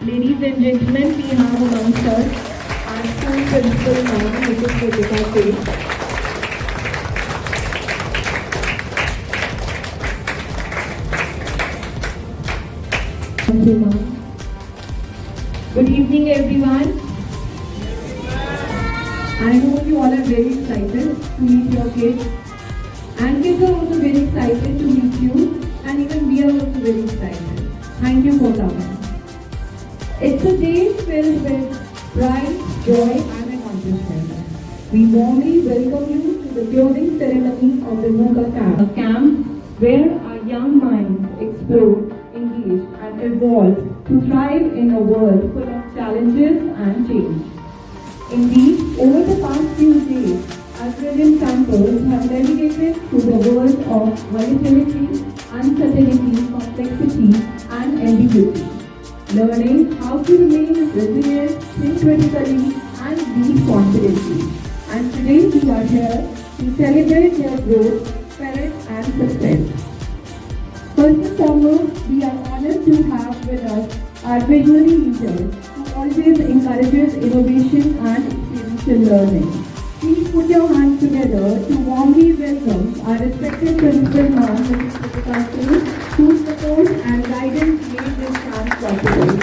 Ladies and gentlemen, we have amongst us our school principal ma'am, Mrs. Ritika Seth. Thank you, ma'am. Good evening, everyone. I know you all are very excited to meet your kids. And kids are also very excited to meet you. And even we are also very excited. Thank you for coming. It's a day filled with pride, joy and accomplishment. We warmly welcome you to the closing ceremony of the MOOCA camp. A camp where our young minds explore, engage and evolve to thrive in a world full of challenges and change. Indeed, over the past few days, our brilliant campers have navigated through the world of volatility, uncertainty, complexity and ambiguity, learning how to remain resilient, think critically and lead confidently. And today we are here to celebrate their growth, spirit and success. First and foremost, we are honored to have with us our visionary leader who always encourages innovation and experiential learning. Please put your hands together to warmly welcome our respected principal ma'am, Mrs. Ritika Seth, whose support and guidance made this camp possible.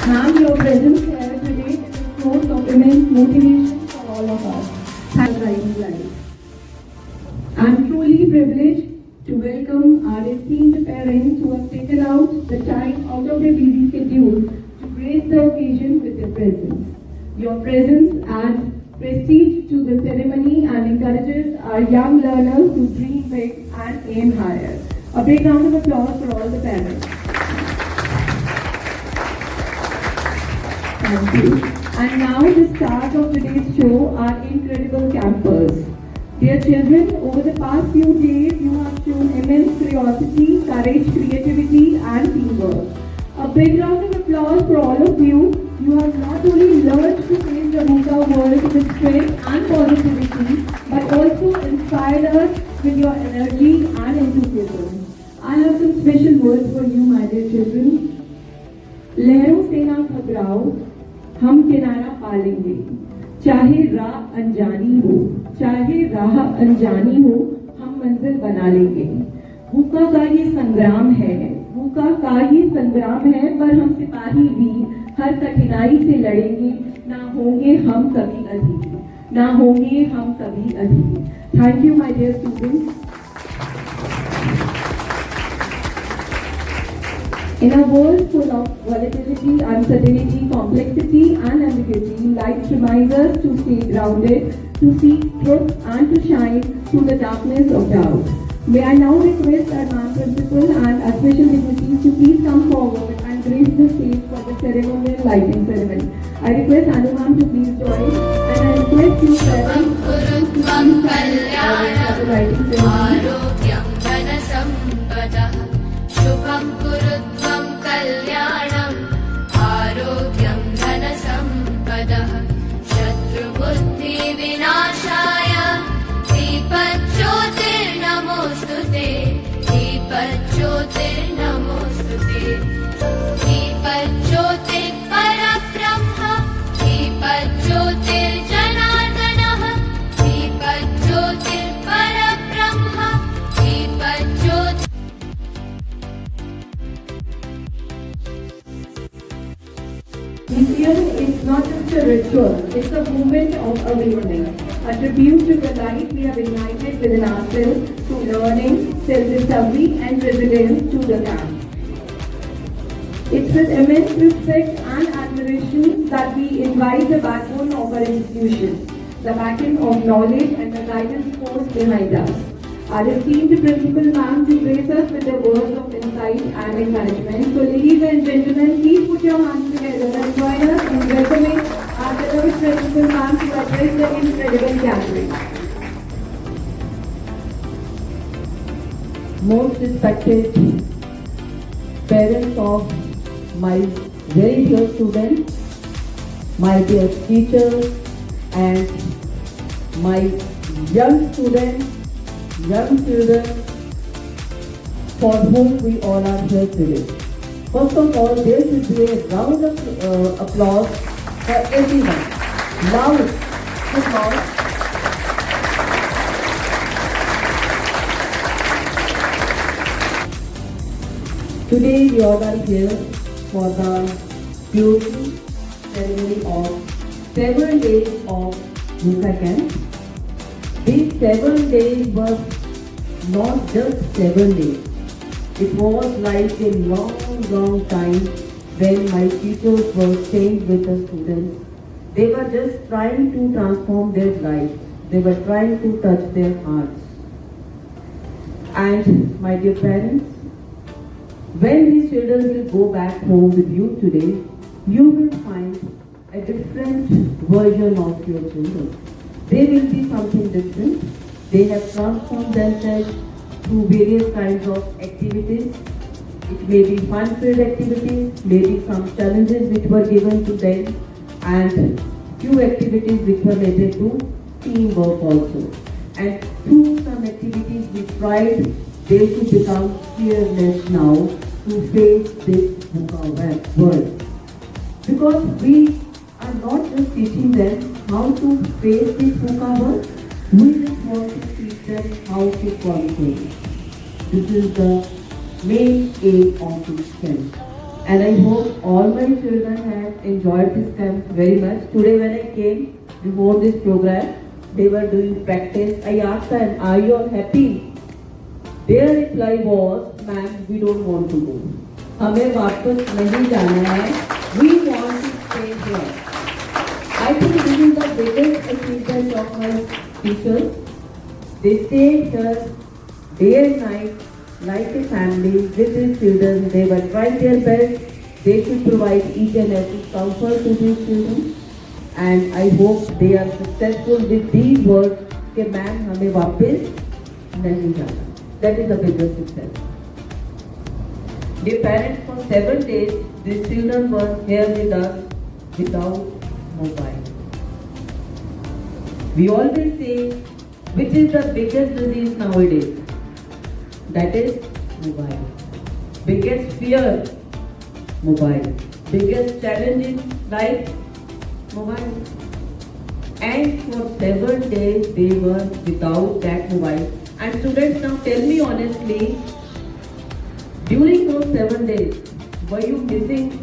Ma'am, your presence here today is a source of immense motivation for all of us. Thank you. I'm truly privileged to welcome our esteemed parents who have taken out the time out of their busy schedule to grace the occasion with their presence. Your presence adds prestige to the ceremony and encourages our young learners to dream big and aim higher. A big round of applause for all the parents. Thank you. And now the start of today's show, our incredible campers. Dear children, over the past few days, you have shown immense curiosity, courage, creativity and teamwork. A big round of applause for all of you. You have not only learned to face the MOOCA world with strength and positivity, but also inspired us with your energy and enthusiasm. I have some special words for you, my dear children. लहरों से ना घबराओ, हम किनारा पा लेंगे. चाहे राह अनजानी हो, चाहे राह अनजानी हो, हम मंजिल बना लेंगे. MOOCA का ये संग्राम है, MOOCA का ये संग्राम है, पर हम सिपाही भी हर कठिनाई से लड़ेंगे. ना होंगे हम कभी अधीर, ना होंगे हम कभी अधीर. Thank you, my dear students. In a world full of volatility, uncertainty, complexity and ambiguity, life reminds us to stay grounded, to seek truth and to shine through the darkness of doubt. May I now request our ma'am principal and our special dignitaries to please come forward and grace the stage for the ceremonial lighting ceremony. I request Anu ma'am to please join and I request you parents to please stand for the lighting ceremony. शुभं कुरुत्वं कल्याणम् आरोग्यं धनसम्पदः शत्रुबुद्धि विनाशाय दीपज्योतिर्नमोऽस्तुते दीपज्योतिर्नमोऽस्तुते दीपज्योतिः परब्रह्म दीपज्योतिर्जनार्दनः दीपज्योतिः परब्रह्म दीपज्योतिः. This year is not just a ritual, it's a moment of awakening, a tribute to the life we have ignited within ourselves through learning, self-discovery and resilience to the camp. It's with immense respect and admiration that we invite the backbone of our institution, the backing of knowledge and the guidance force behind us. Our esteemed principal ma'am to grace us with the words of insight and encouragement. So ladies and gentlemen, please put your hands together and join us in welcoming our beloved principal ma'am to address the incredible gathering. Most respected parents of my very dear students, my dear teachers and my young students, young children for whom we all are here today. First of all, there should be a round of applause for everyone. Loud applause. Today we all are here for the closing ceremony of 7 days of Bhuka Camp. These 7 days were not just 7 days. It was like a long time when my teachers were staying with the students. They were just trying to transform their lives. They were trying to touch their hearts. And my dear parents, when these children will go back home with you today, you will find a different version of your children. They will be something different. They have transformed themselves through various kinds of activities. It may be fun-filled activities, maybe some challenges which were given to them, and few activities which were related to teamwork also. And through some activities we tried they should become fearless now to face this VUCA world. Because we are not just teaching them how to face this VUCA world, we just want to teach them how to conquer it. This is the main aim of this camp. And I hope all my children have enjoyed this camp very much. Today when I came before this program, they were doing practice. I asked them, are you all happy? Their reply was, ma'am, we don't want to go. हमें वापस नहीं जाना है. We want to stay here. I think this is the biggest achievement of my teachers. They stayed here day and night like a family with these children. They were trying their best. They should provide each and every comfort to these children. And I hope they are successful with these words कि ma'am हमें वापस नहीं जाना. That is the biggest success. Dear parents, for 7 days, these children were here with us without mobile. We always say, which is the biggest disease nowadays? That is mobile. Biggest fear, mobile. Biggest challenge in life, mobile. And for 7 days, they were without that mobile. And students, now tell me honestly, during those 7 days, were you missing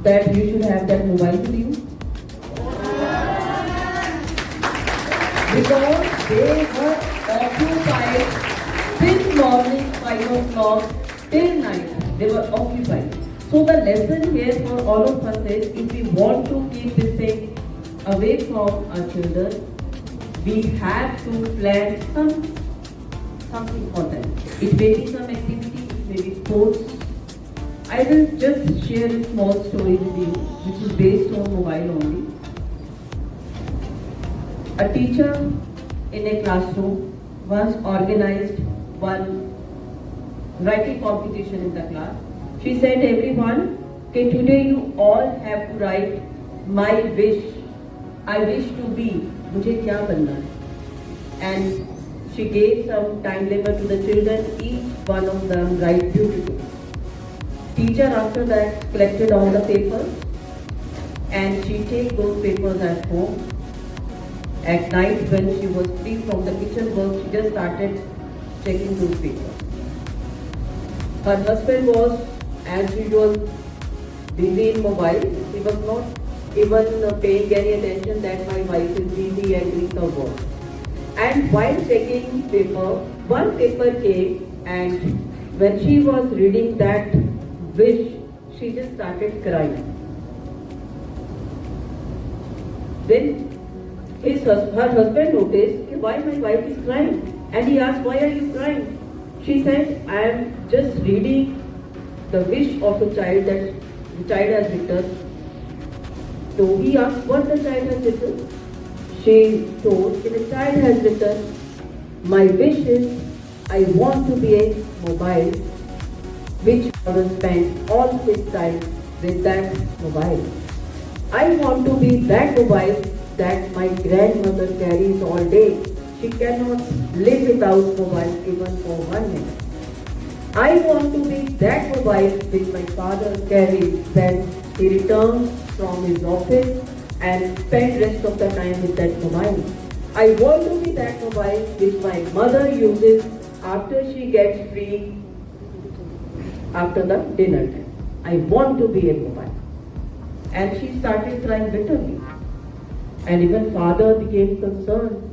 that you should have that mobile with you? Because they were occupied since morning 5 o'clock till night. They were occupied. So the lesson here for all of us is, if we want to keep this thing away from our children, we have to plan something for them. It may be some activity, it may be sports. I will just share a small story with you, which is based on mobile only. A teacher in a classroom once organized one writing competition in the class. She said, everyone, okay, today you all have to write my wish. I wish to be. मुझे क्या बनना है? And she gave some time limit to the children. Each one of them write beautifully. Teacher after that collected all the papers and she take those papers at home. At night when she was free from the kitchen work, she just started checking those papers. Her husband was, as usual, busy in mobile. He was not even paying any attention that my wife is busy and doing some work. And while checking paper, one paper came, and when she was reading that wish, she just started crying. Then her husband noticed, why my wife is crying, and he asked, why are you crying? She said, I am just reading the wish of a child that the child has written. So he asked what the child has written. She told that the child has written, my wish is I want to be a mobile which will spend all his time with that mobile. I want to be that mobile that my grandmother carries all day. She cannot live without mobile even for 1 minute. I want to be that mobile which my father carried when he returned from his office and spent rest of the time with that mobile. I want to be that mobile which my mother uses after she gets free after the dinner time. I want to be a mobile. And she started crying bitterly. And even father became concerned.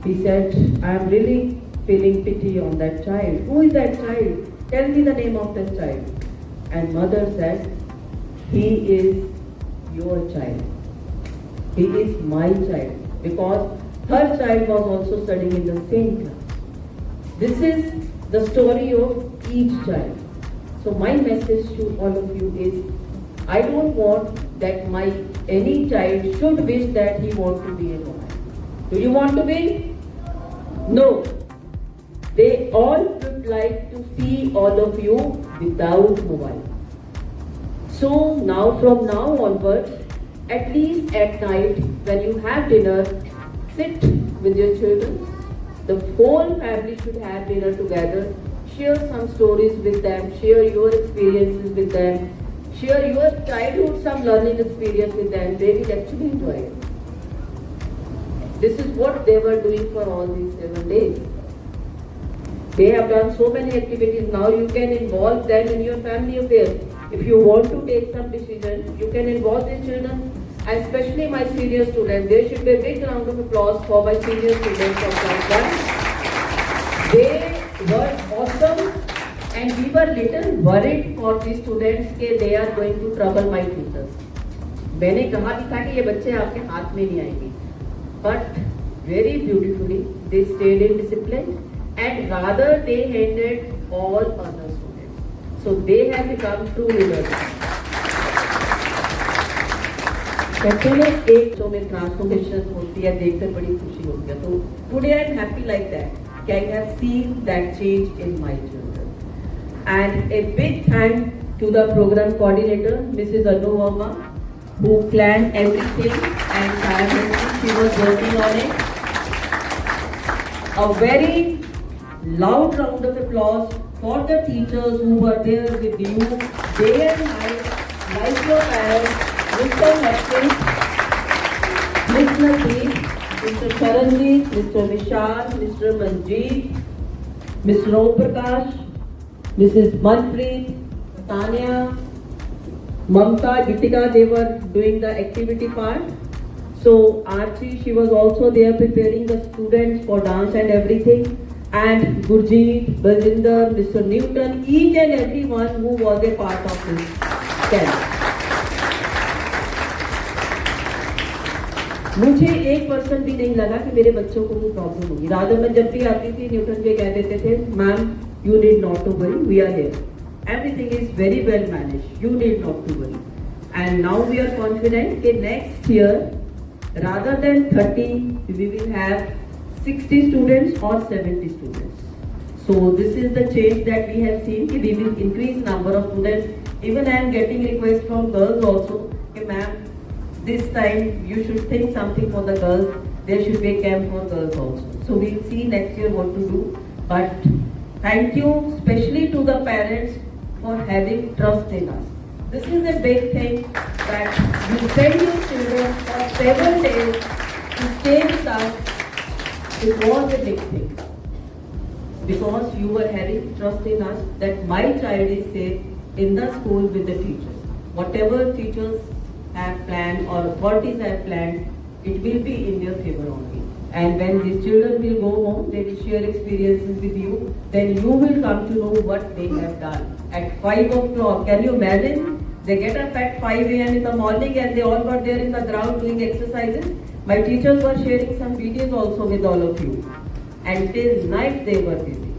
He said, I am really feeling pity on that child. Who is that child? Tell me the name of that child. And mother said, he is your child. He is my child. Because her child was also studying in the same class. This is the story of each child. So my message to all of you is, I don't want that my any child should wish that he want to be a mobile. Do you want to be? No. They all would like to see all of you without mobile. So now from now onwards, at least at night when you have dinner, sit with your children. The whole family should have dinner together. Share some stories with them. Share your experiences with them. Share your childhood, some learning experience with them. They will actually enjoy it. This is what they were doing for all these 7 days. They have done so many activities. Now you can involve them in your family affairs. If you want to take some decision, you can involve the children, and especially my senior students. There should be a big round of applause for my senior students of class 1. They were awesome, and we were little worried for these students that they are going to trouble my teachers. मैंने कहा भी था कि ये बच्चे आपके हाथ में नहीं आएंगे, but very beautifully they stayed in discipline, and rather they handled all other students. So they have become true leaders. कहते हैं एक जो में ट्रांसफॉर्मेशन होती है देखकर बड़ी खुशी होती है. तो today I am happy like that. I have seen that change in my children. And a big thank to the program coordinator, Mrs. Anu Verma, who planned everything and tirelessly she was working on it. A very loud round of applause for the teachers who were there with you day and night, like your parents, Mr. Hopkins, Ms. Nadeep, Mr. Charanjit, Mr. Vishal, Mr. Manjeet, Mr. Om Prakash, Mrs. Manpreet, Tanya, Mamta, Gitika, they were doing the activity part. So Archie, she was also there preparing the students for dance and everything. And Gurjeet, Baljinder, Mr. Newton, each and everyone who was a part of this camp. मुझे 1% भी नहीं लगा कि मेरे बच्चों को कोई problem होगी. राधा मैं जब भी आती थी न्यूटन जी कह देते थे, ma'am you need not to worry, we are here, everything is very well managed, you need not to worry. And now we are confident कि next year rather than 30 we will have 60 students or 70 students. So this is the change that we have seen, कि we will increase number of students. Even I am getting requests from girls also कि ma'am this time you should think something for the girls. There should be a camp for girls also. So we'll see next year what to do. But thank you especially to the parents for having trust in us. This is a big thing that you send your children for 7 days to stay with us. It was a big thing because you were having trust in us that my child is safe in the school with the teachers. Whatever teachers have planned or authorities have planned, it will be in their favor only. And when these children will go home, they will share experiences with you. Then you will come to know what they have done. At 5 o'clock, can you imagine? They get up at 5 a.m. in the morning and they all were there in the ground doing exercises. My teachers were sharing some videos also with all of you. And till night they were busy.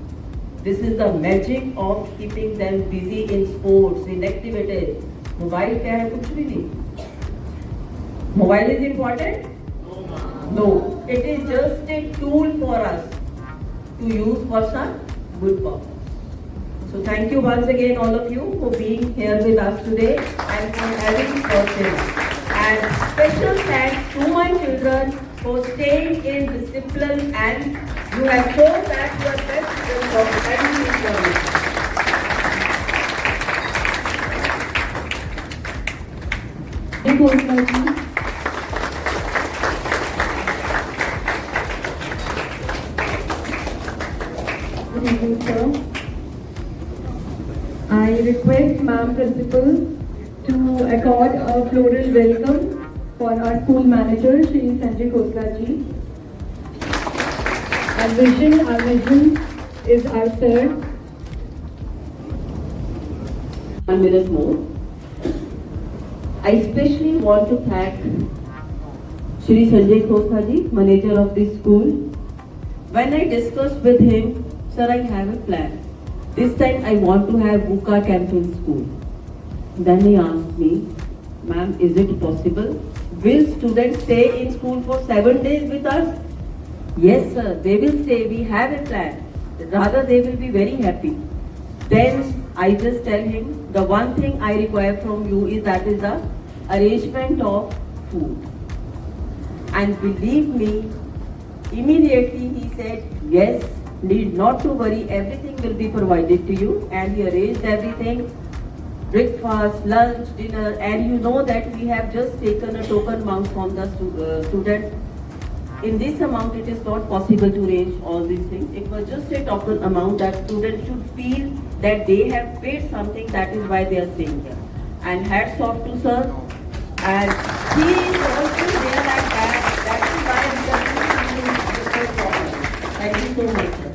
This is the magic of keeping them busy in sports, in activities. Mobile क्या है? कुछ भी नहीं. Mobile is important? No. It is just a tool for us to use for some good purpose. So thank you once again all of you for being here with us today and for having trust in us. And special thanks to my children for staying in discipline, and you have shown that you are best students of every learning. Khosla ji. Good evening, sir. I request Ma'am Principal to accord a floral welcome for our school manager, Shri Sanjay Khosla ji. Our vision is our third. 1 minute more. I especially want to thank Shri Sanjay Khosla ji, manager of this school. When I discussed with him, sir, I have a plan. This time I want to have VUCA camp in school. Then he asked me, ma'am, is it possible? Will students stay in school for 7 days with us? Yes, sir, they will stay. We have a plan. Rather, they will be very happy. Then I just tell him, the one thing I require from you is that is the arrangement of food. And believe me, immediately he said, yes, need not to worry, everything will be provided to you. And he arranged everything, breakfast, lunch, dinner, and you know that we have just taken a token amount from the students. In this amount, it is not possible to arrange all these things. It was just a token amount that students should feel that they have paid something, that is why they are staying here. And hats off to sir. And he is also there like that. That is why we are doing this. Thank you so much, sir.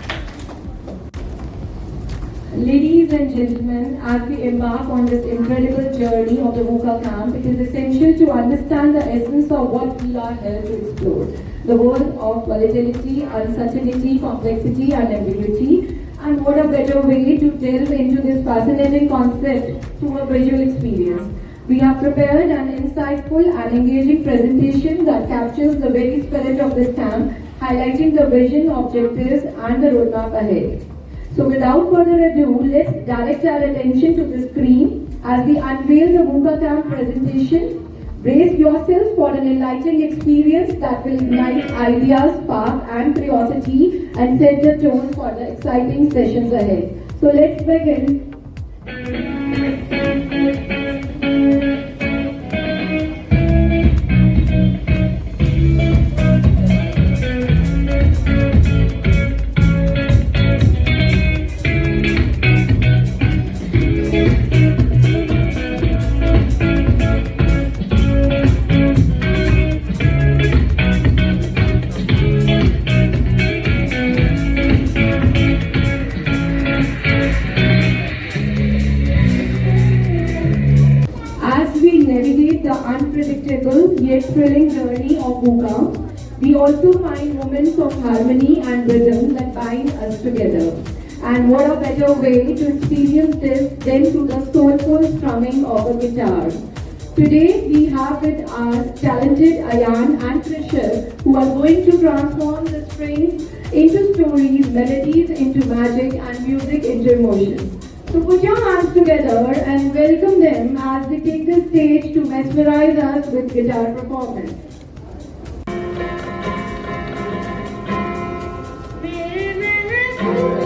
Ladies and gentlemen, as we embark on this incredible journey of the VUCA camp, it is essential to understand the essence of what we are here to explore. The world of volatility, uncertainty, complexity and ambiguity. And what a better way to delve into this fascinating concept through a visual experience. We have prepared an insightful and engaging presentation that captures the very spirit of this camp, highlighting the vision, objectives and the roadmap ahead. So without further ado, let's direct our attention to the screen as we unveil the VUCA camp presentation. Brace yourself for an enlightening experience that will ignite ideas, spark and curiosity and set the tone for the exciting sessions ahead. So let's begin. The unpredictable yet thrilling journey of VUCA, we also find moments of harmony and rhythm that bind us together. And what a better way to experience this than through the soulful strumming of a guitar. Today we have with us talented Ayan and Trishul, who are going to transform the strings into stories, melodies into magic and music into emotion. So put your hands together and welcome them as they take the stage to mesmerize us with guitar performance. Oh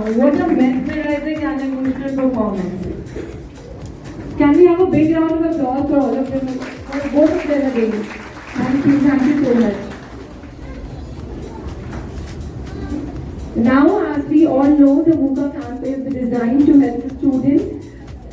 what a mesmerizing and emotional performance. Can we have a big round of applause for all of them, for both of them again? Thank you so much. Now, as we all know, the VUCA camp is designed to help the students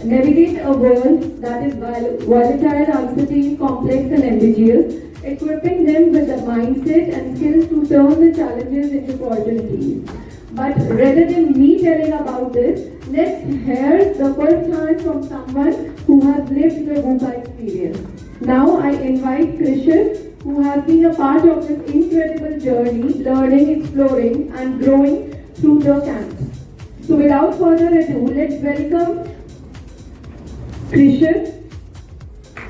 navigate a world that is volatile, uncertain, complex and ambiguous, equipping them with the mindset and skills to turn the challenges into opportunities. But rather than me telling about this, let's hear the first hand from someone who has lived the VUCA experience. Now I invite Krishan, who has been a part of this incredible journey, learning, exploring and growing through the camps. So without further ado, let's welcome Krishan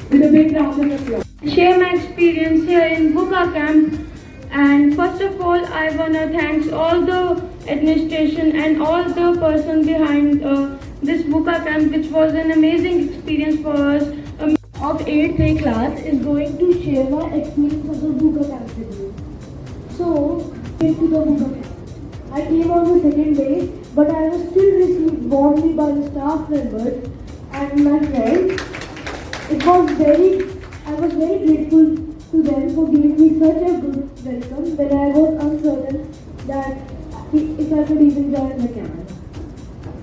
with a big round of applause. Share my experience here in VUCA camp, and first of all I wanna thank all the administration and all the person behind this VUCA camp, which was an amazing experience for us. Of 8th A class is going to share my experience of the VUCA camp with you. So, came to the VUCA camp. I came on the second day, but I was still received warmly by the staff members and my friends. I was very grateful to them for giving me such a good welcome when I was uncertain that if I could even join the camp.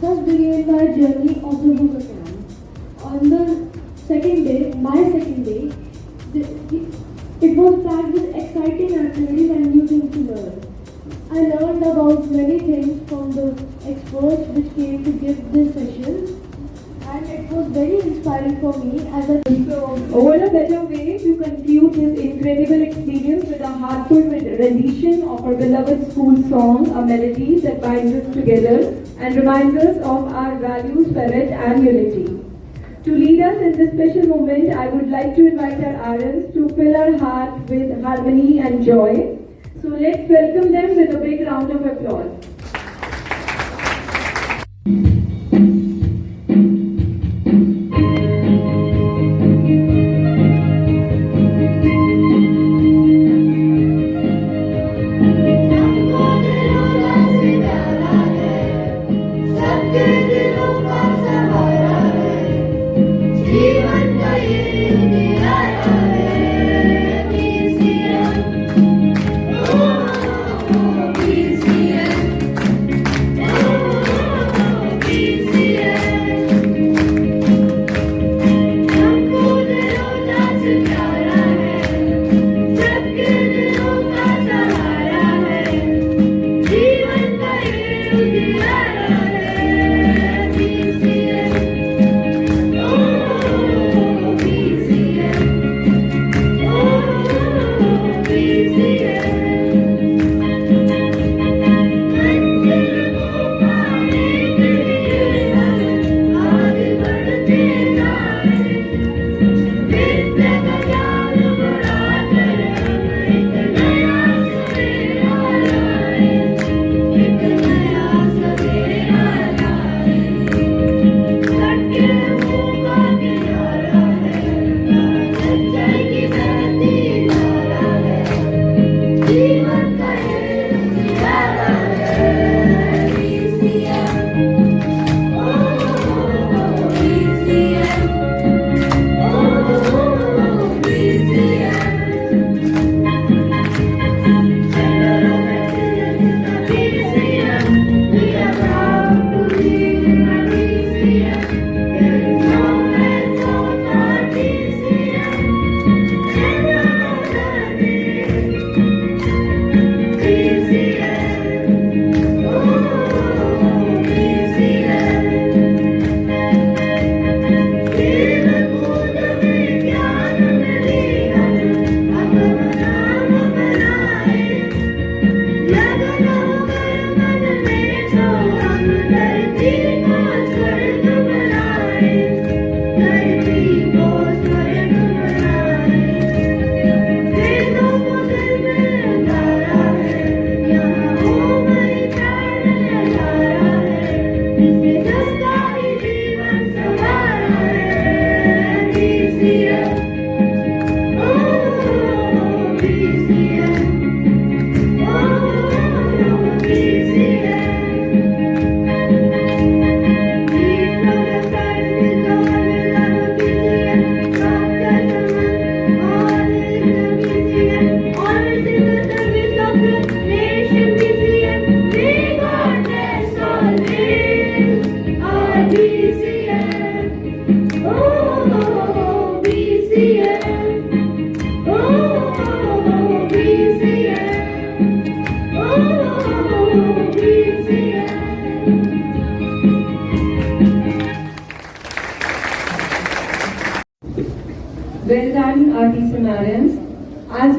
Thus began my journey of the VUCA camp. On the second day, it was packed with exciting activities and new things to learn. I learned about many things from the experts which came to give this session, and it was very inspiring for me as a What a better way to conclude this incredible experience with a heartfelt rendition of our beloved school song, a melody that binds us together and reminds us of our value, spirit and unity. To lead us in this special moment, I would like to invite our RMs to fill our heart with harmony and joy. So let's welcome them with a big round of applause. हमको दिलों का सितारा है, सबके दिलों का सहारा है, जीवन का ये उजियारा है, PCM, PCM।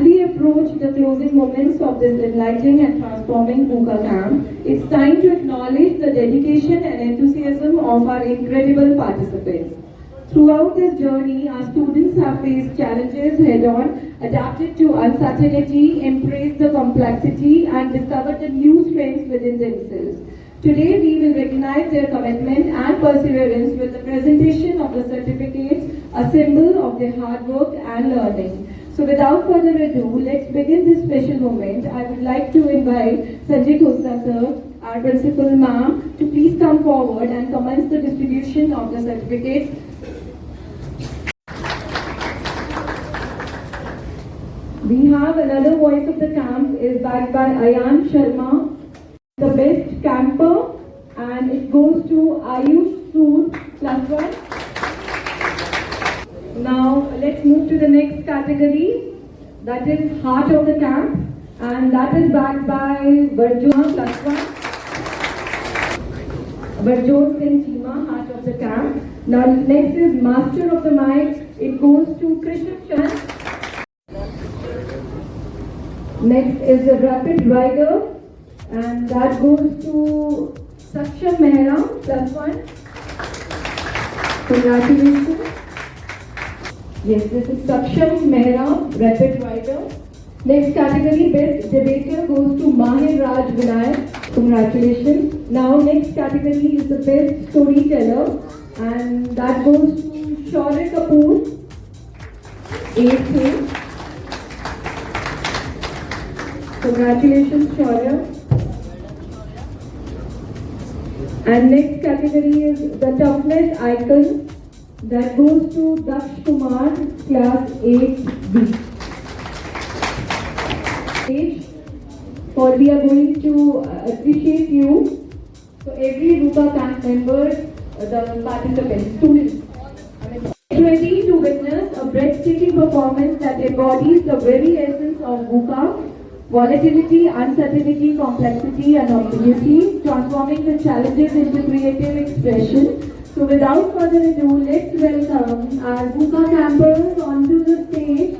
we approach the closing moments of this enlightening and transforming Buka Camp, it's time to acknowledge the dedication and enthusiasm of our incredible participants. Throughout this journey, our students have faced challenges head-on, adapted to uncertainty, embraced the complexity, and discovered the new strengths within themselves. Today, we will recognize their commitment and perseverance with the presentation of the certificates, a symbol of their hard work and learning. So without further ado, let's begin this special moment. I would like to invite Sanjay Khosla sir, our principal ma'am, to please come forward and commence the distribution of the certificates. We have another voice of the camp is backed by Ayan Sharma, the best camper, and it goes to Ayush Sood, +1. Now let's move to the next category, that is Heart of the Camp, and that is backed by Barjot +1. Barjot Singh Chima, Heart of the Camp. Now next is Master of the Mic, it goes to Krishna Chand. Next is the Rapid Rider, and that goes to Saksham Mehra, +1. Congratulations. Yes, this is Saksham Mehra, Rapid Rider. Next category, Best Debater, goes to Mahir Raj Vinayak. Congratulations. Now next category is the Best Storyteller, and that goes to Shaurya Kapoor, 8th. Congratulations, Shaurya. And next category is the Toughness Icon, that goes to Daksh Kumar, class 8B. For we are going to appreciate you. So every Buka camp member, the participants, students, ready to witness a breathtaking performance that embodies the very essence of Buka. Volatility, uncertainty, complexity, and opportunity, transforming the challenges into creative expression. So without further ado, let's welcome our Buka campers onto the stage.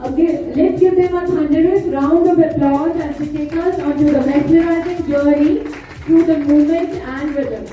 Okay, let's give them a thunderous round of applause as they take us onto the mesmerizing journey through the movement and rhythm.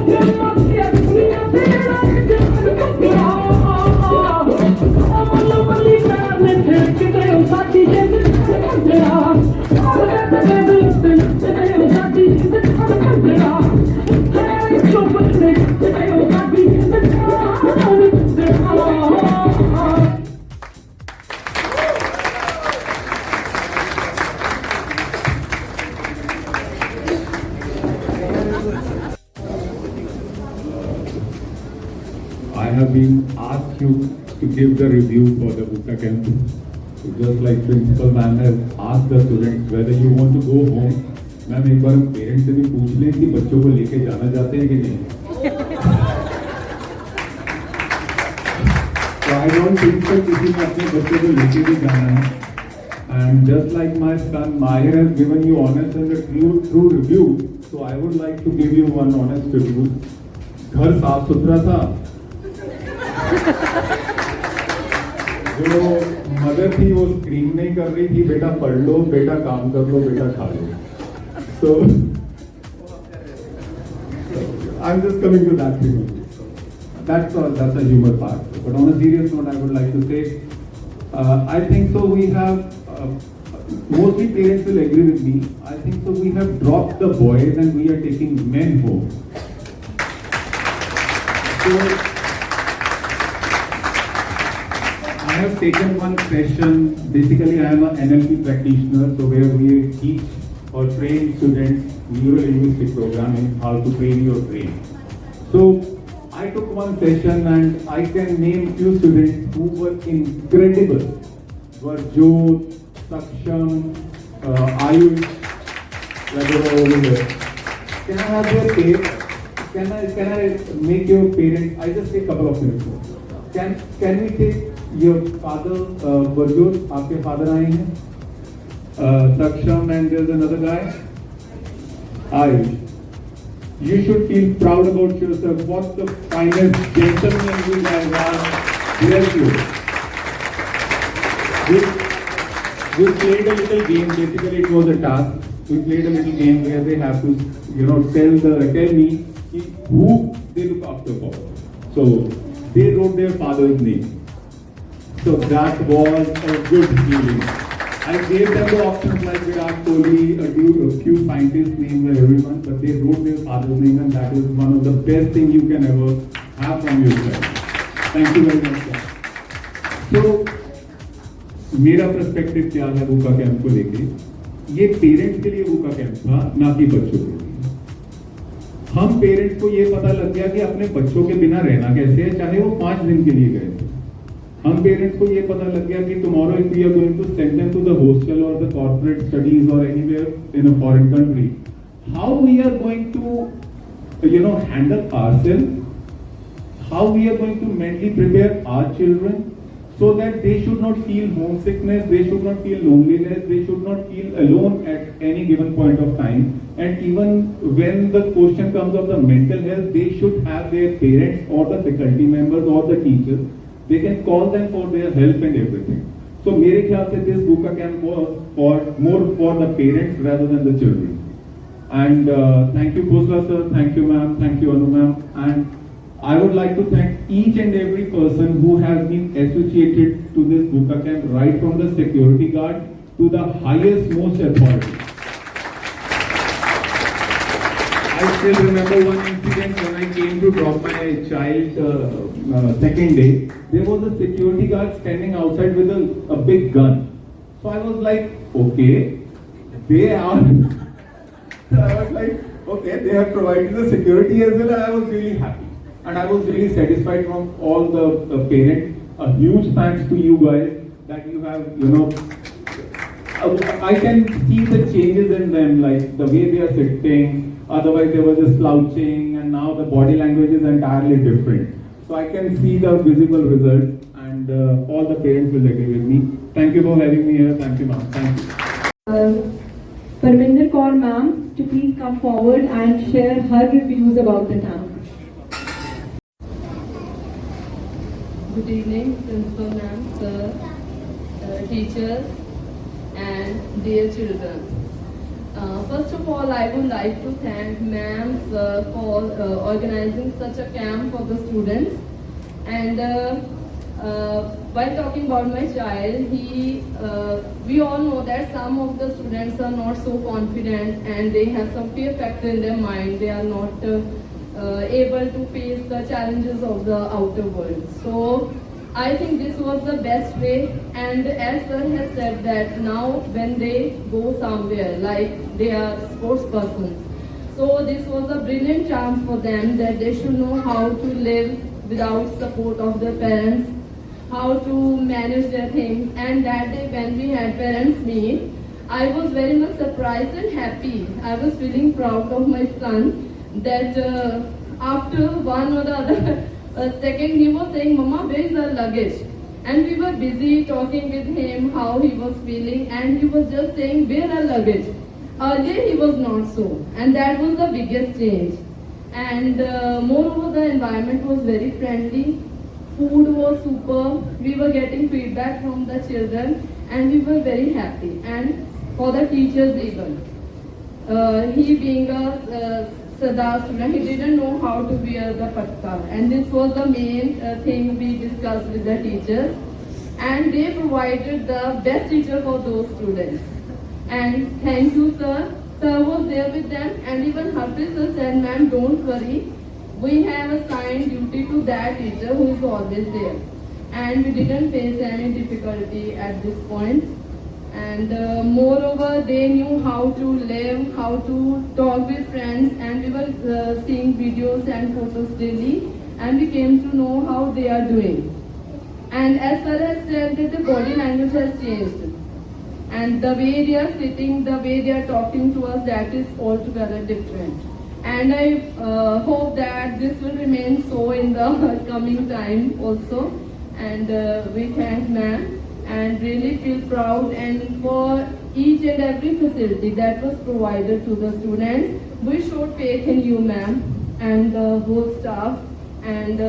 Yeah. have been asked you to give the review for the Buka camp. So just like principal ma'am has asked the students whether you want to go home. Ma'am एक बार हम parents से भी पूछ लें कि बच्चों को लेके जाना चाहते हैं कि नहीं. So I don't think so किसी ने अपने बच्चों को लेके भी जाना है. And just like my son Mahir has given you honest and the true review, so I would like to give you one honest review. घर साफ सुथरा था. जो मदर थी वो स्क्रीन नहीं कर रही थी, बेटा पढ़ लो, बेटा काम कर लो, बेटा खा लो. So I'm just coming to that thing only. That's a humor part. But on a serious note, I would like to say, I think so we have, mostly parents will agree with me, I think so we have dropped the boys and we are taking men home. So, I have taken one session, basically I am an NLP practitioner, so where we teach or train students neuro-linguistic programming, how to train your brain. So, I took one session and I can name few students who were incredible. Varjot, Saksham, Ayush, that were over here. Can I have your parents? Can I make your parents? I just take a couple of minutes. Can we take your father, Varjot? आपके father आए हैं? Saksham and there's another guy. Ayush. You should feel proud about yourself. What the finest gentlemen you guys are. Bless you. We played a little game. Basically, it was a task. We played a little game where they have to, tell me who they look after for. So they wrote their father's name. So that was a good feeling. I gave them the options like Virat Kohli, a few scientists named everyone, but they wrote their father's name, and that is one of the best things you can ever have from your child. Thank you very much, sir. So, मेरा perspective क्या है बुका camp को लेके? ये parents के लिए बुका कैंप था, ना कि बच्चों के लिए. हम पेरेंट्स को ये पता लग गया कि अपने बच्चों के बिना रहना कैसे है, चाहे वो 5 दिन के लिए गए थे. हम पेरेंट्स को ये पता लग गया कि tomorrow if we are going to send them to the hostel or the corporate studies or anywhere in a foreign country, how we are going to, handle ourselves, how we are going to mentally prepare our children so that they should not feel homesickness, they should not feel loneliness, they should not feel alone at any given point of time. And even when the question comes of the mental health, they should have their parents or the faculty members or the teachers. They can call them for their help and everything. So मेरे ख्याल से this Buka camp was more for the parents rather than the children. And thank you Khosla sir, thank you ma'am, thank you Anu ma'am, and I would like to thank each and every person who has been associated to this Buka camp, right from the security guard to the highest most authority. I still remember one incident when I came to drop my child second day. There was a security guard standing outside with a big gun. So I was like, okay, they are. I was like, okay, they have provided the security as well. I was really happy. And I was really satisfied from all the parents. A huge thanks to you guys that you have, I can see the changes in them, like the way they are sitting. Otherwise, they were just slouching, and now the body language is entirely different. So I can see the visible results, and all the parents will agree with me. Thank you for having me here. Thank you, ma'am. Thank you. Parminder Kaur ma'am to please come forward and share her reviews about the camp. Good evening, Principal Ma'am, Sir, teachers, and dear children. First of all, I would like to thank Ma'am for organizing such a camp for the students. And while talking about my child, we all know that some of the students are not so confident and they have some fear factor in their mind. They are not able to face the challenges of the outer world. So I think this was the best way, and as sir has said that now when they go somewhere, like they are sports persons, so this was a brilliant chance for them that they should know how to live without support of their parents, how to manage their things. And that day when we had parents meet, I was very much surprised and happy. I was feeling proud of my son that after one or the other second he was saying, "Mama, where is our luggage?" And we were busy talking with him how he was feeling, and he was just saying, "Where are luggage?" Earlier he was not so, and that was the biggest change. And moreover, the environment was very friendly. Food was super. We were getting feedback from the children, and we were very happy. And for the teachers even, he being a Sardar student, he didn't know how to wear the patka, and this was the main thing we discussed with the teachers, and they provided the best teacher for those students. And thank you, sir. Sir was there with them, and even Harpreet sir said, "Ma'am, don't worry. We have assigned duty to that teacher who is always there." And we didn't face any difficulty at this point. And moreover, they knew how to live, how to talk with friends, and we were seeing videos and photos daily, and we came to know how they are doing. And as far as said that the body language has changed, and the way they are sitting, the way they are talking to us, that is altogether different. And I hope that this will remain so in the coming time also. And we thank ma'am and really feel proud, and for each and every facility that was provided to the students. We showed faith in you, ma'am, and the whole staff, and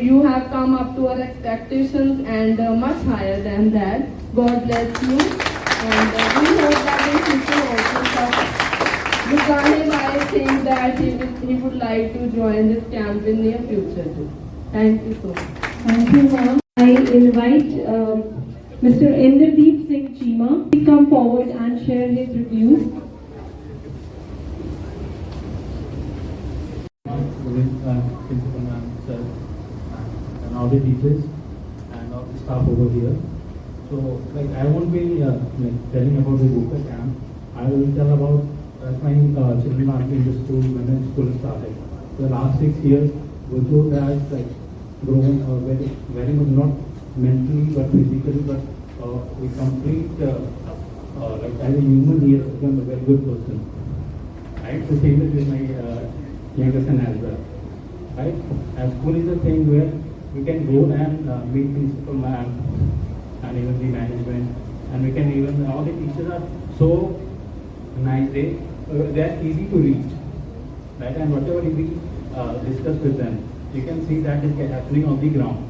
you have come up to our expectations and much higher than that. God bless you, and we hope that in future also, sir, Muzahib, I think that he would like to join this camp in near future too. Thank you so much. Thank you, ma'am. I invite Mr. Inderdeep Singh Cheema to come forward and share his reviews. Principal ma'am, sir, and all the teachers and all the staff over here. So, like, I won't be telling about the Bhuka camp. I will tell about my children are in the school when the school started. For the last 6 years, Bhuka has like grown very much, not mentally but physically, but we complete like as a human, he has become a very good person. Right? The same is with my younger son as well. Right? And school is a thing where we can go and meet principal ma'am and even the management, and we can even, all the teachers are so nice, they are easy to reach. Right? And whatever we discuss with them, you can see that is happening on the ground.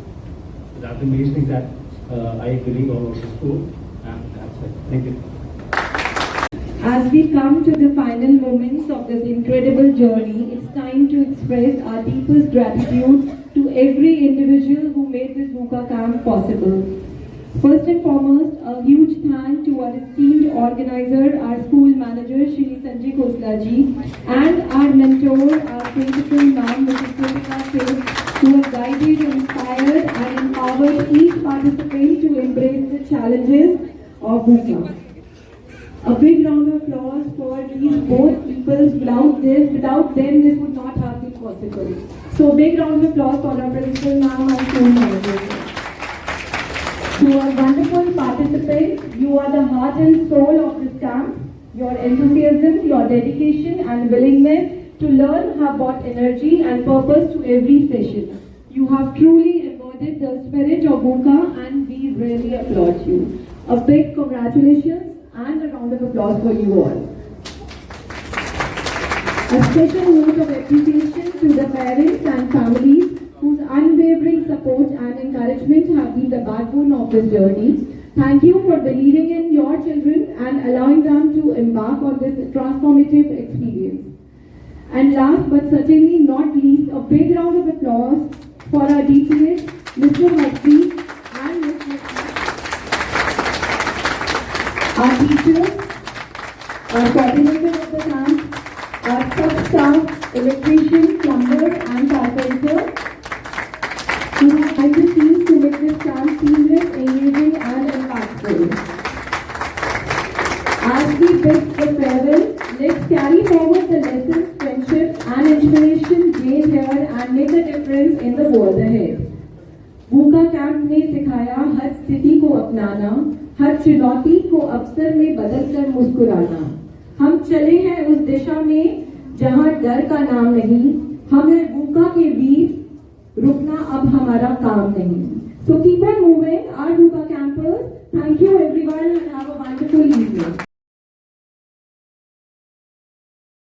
So that's the main thing that I believe about the school, and that's it. Thank you. As we come to the final moments of this incredible journey, it's time to express our deepest gratitude to every individual who made this Bhuka camp possible. First and foremost, a huge thank to our esteemed organizer, our school manager, Shri Sanjay Khosla ji, and our mentor, our principal ma'am, Mrs. Kritika Singh, who have guided, inspired, and empowered each participant to embrace the challenges of Bhuka. A big round of applause for these both people. Without them, this would not have been possible. So, big round of applause for our principal ma'am and school manager. To our wonderful participants, you are the heart and soul of this camp. Your enthusiasm, your dedication and willingness to learn have brought energy and purpose to every session. You have truly embodied the spirit of Bhuka, and we really applaud you. A big congratulations and a round of applause for you all. A special note of appreciation to the parents and families whose unwavering support and encouragement have been the backbone of this journey. Thank you for believing in your children and allowing them to embark on this transformative experience. And last but certainly not least, a big round of applause for our DPS, Mr. Harpreet and Ms. Nikki, our teachers, our coordinator of the camp, our sub-staff, electrician, plumber and carpenter, who have behind the scenes to make this camp seamless, engaging and impactful. As we bid the farewell, Let's carry forward the lessons, friendships and inspiration gained here and make a difference in the world ahead. भूखा camp ने सिखाया हर स्थिति को अपनाना, हर चुनौती को अवसर में बदलकर मुस्कुराना। हम चले हैं उस दिशा में जहां डर का नाम नहीं, हम हैं भूखा के वीर, रुकना अब हमारा काम नहीं। So keep on moving, our Bhuka campers. Thank you everyone and have a wonderful evening.